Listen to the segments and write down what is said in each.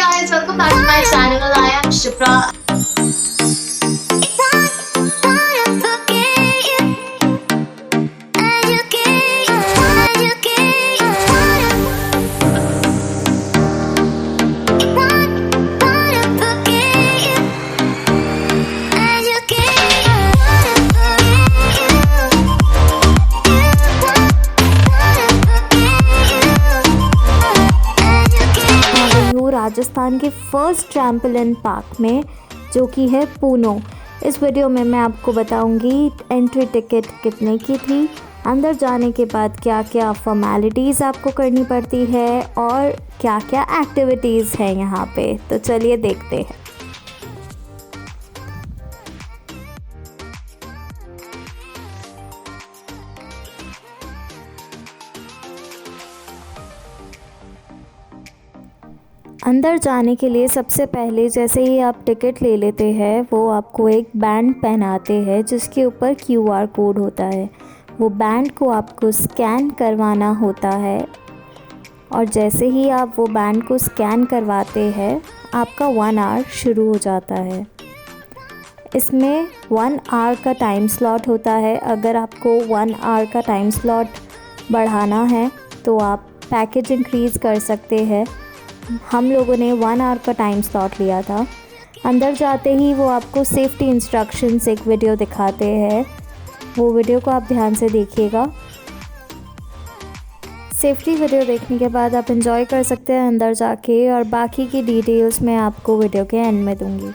guys, welcome back to my channel. I am Shipra. Rajasthan के first trampoline park में, जो कि है पूनो। इस वीडियो में मैं आपको बताऊंगी एंट्री टिकट कितने की थी, अंदर जाने के बाद क्या क्या फॉर्मेलिटीज़ आपको करनी पड़ती है और क्या क्या एक्टिविटीज़ हैं यहाँ पे। तो चलिए देखते हैं। अंदर जाने के लिए सबसे पहले जैसे ही आप टिकट ले लेते हैं, वो आपको एक बैंड पहनाते हैं जिसके ऊपर QR कोड होता है। वो बैंड को आपको स्कैन करवाना होता है और जैसे ही आप वो बैंड को स्कैन करवाते हैं, आपका 1 आवर शुरू हो जाता है। इसमें 1 आवर का टाइम स्लॉट होता है। अगर आपको 1 आवर का टाइम स्लॉट बढ़ाना है तो आप पैकेज इंक्रीज़ कर सकते हैं। हम लोगों ने 1 आवर का टाइम स्लॉट लिया था। अंदर जाते ही वो आपको सेफ्टी इंस्ट्रक्शंस एक वीडियो दिखाते हैं, वो वीडियो को आप ध्यान से देखिएगा। सेफ्टी वीडियो देखने के बाद आप एंजॉय कर सकते हैं अंदर जाके, और बाकी की डिटेल्स मैं आपको वीडियो के एंड में दूंगी।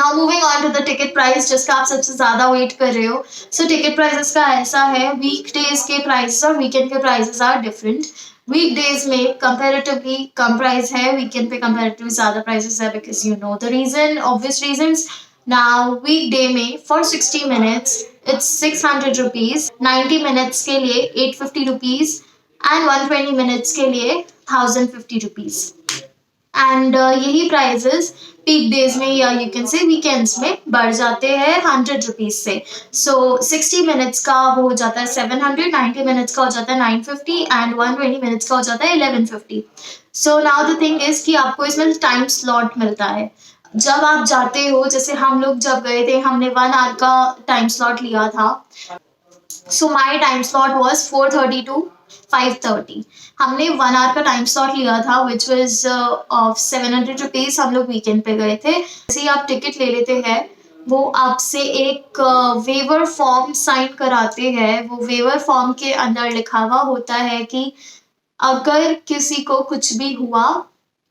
Now moving on to the ticket price, जिसका आप सबसे ज्यादा वेट कर रहे हो. सो टिकट प्राइसेस का ऐसा है, वीक डेज के प्राइस और वीकेंड के prices are different. Weekdays में कंपैरेटिवली कम प्राइस है, वीकेंड पे कंपैरेटिवली ज्यादा प्राइसेस है, because you know the reason, obvious reasons. Now weekday में for 60 minutes it's 600 rupees, 90 minutes के लिए 850 रुपीज एंड 120 मिनट्स के लिए 1050 रुपीज. एंड यही प्राइजेस पीक डेज में या यू कैन से वीकेंड्स में बढ़ जाते हैं 100 रुपीज से. सो 60 मिनट्स का वो हो जाता है 700, 90 मिनट्स का हो जाता है 950 एंड 120 मिनट्स का हो जाता है 1150. So now the thing is कि आपको इसमें टाइम स्लॉट मिलता है जब आप जाते हो. जैसे हम लोग जब गए थे, हमने 1 आवर का टाइम स्लॉट लिया था. So my time slot was 4:30 to 5:30. हमने 1 आवर का टाइम स्लॉट लिया था विच वॉज ऑफ 700 रुपीज. हम लोग वीकेंड पे गए थे. जैसे ही आप टिकट ले लेते हैं, वो आपसे एक वेवर फॉर्म साइन कराते हैं. वो वेवर फॉर्म के अंदर लिखा हुआ होता है कि अगर किसी को कुछ भी हुआ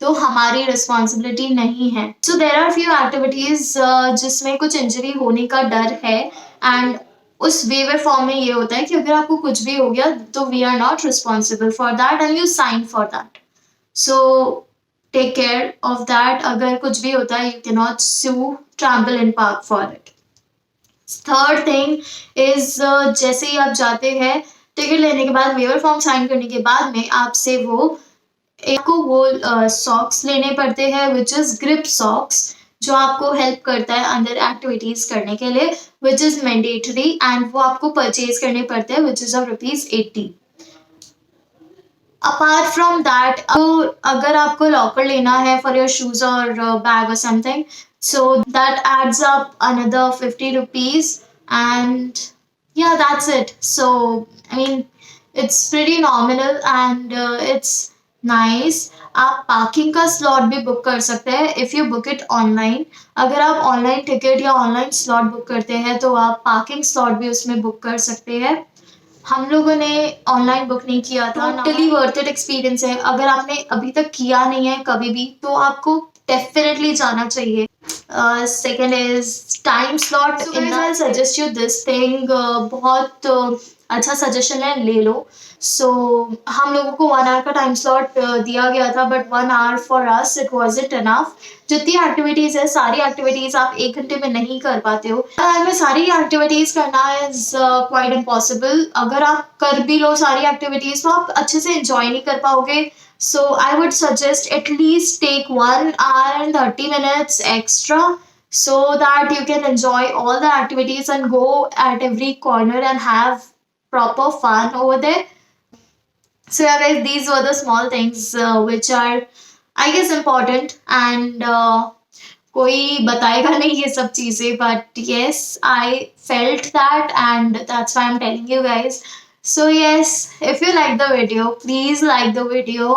तो हमारी रिस्पॉन्सिबिलिटी नहीं है. सो देर आर फ्यू एक्टिविटीज जिसमें कुछ इंजरी होने का डर है, एंड उस वेवर फॉर्म में ये होता है कि अगर आपको कुछ भी हो गया तो we are not responsible for that and you sign for that. So take care of that. अगर कुछ भी होता है, you can not sue Trampoline Park for it. Third thing is, जैसे ही आप जाते हैं, टिकट लेने के बाद, वेवर फॉर्म साइन करने के बाद में आपसे वो सॉक्स लेने पड़ते हैं विच इज ग्रिप सॉक्स, जो आपको हेल्प करता है अंदर एक्टिविटीज करने के लिए, विच इज मैंडेटरी, एंड वो आपको परचेज करने पड़ते हैं which is of ₹80. Apart from that, अगर आपको लॉकर लेना है फॉर योर शूज और बैग और something, so that adds up another 50 rupees and yeah, that's it. So I mean, it's pretty nominal and it's nice. आप parking का slot भी book कर सकते हैं if you book it online. अगर आप ऑनलाइन टिकट या ऑनलाइन स्लॉट बुक करते हैं तो आप पार्किंग स्लॉट भी उसमें बुक कर सकते हैं. हम लोगों ने ऑनलाइन बुक नहीं किया था. टोटली वर्थ इट एक्सपीरियंस है. अगर आपने अभी तक किया नहीं है कभी भी, तो आपको डेफिनेटली जाना चाहिए. Second is time slot. I suggest you this thing. बहुत अच्छा सजेशन है, ले लो. सो हम लोगों को 1 आवर का टाइम स्लॉट दिया गया था, but 1 hour for us it was enough. जितनी एक्टिविटीज़ है, सारी एक्टिविटीज़ आप 1 घंटे में नहीं कर पाते हो. में सारी एक्टिविटीज़ करना इज़ क्वाइट इम्पॉसिबल. अगर आप कर भी लो सारी एक्टिविटीज़, तो आप अच्छे से इंजॉय नहीं कर पाओगे. So I would suggest at least take 1 hour and 30 minutes extra so that you can enjoy all the activities and go at every corner and have proper fun over there. So yeah guys, these were the small things which are I guess important and कोई बताएगा नहीं ये सब चीज़ें, but yes, I felt that and that's why I'm telling you guys. So yes, if you like the video, please like the video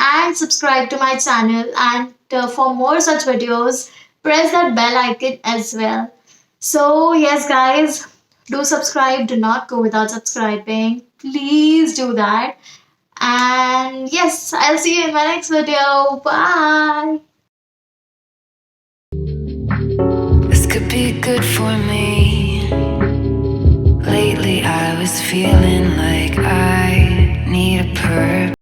and subscribe to my channel, and for more such videos, press that bell icon as well. So yes guys, do subscribe, do not go without subscribing, please do that. And yes, I'll see you in my next video. Bye. This could be good for me. Lately I was feeling like I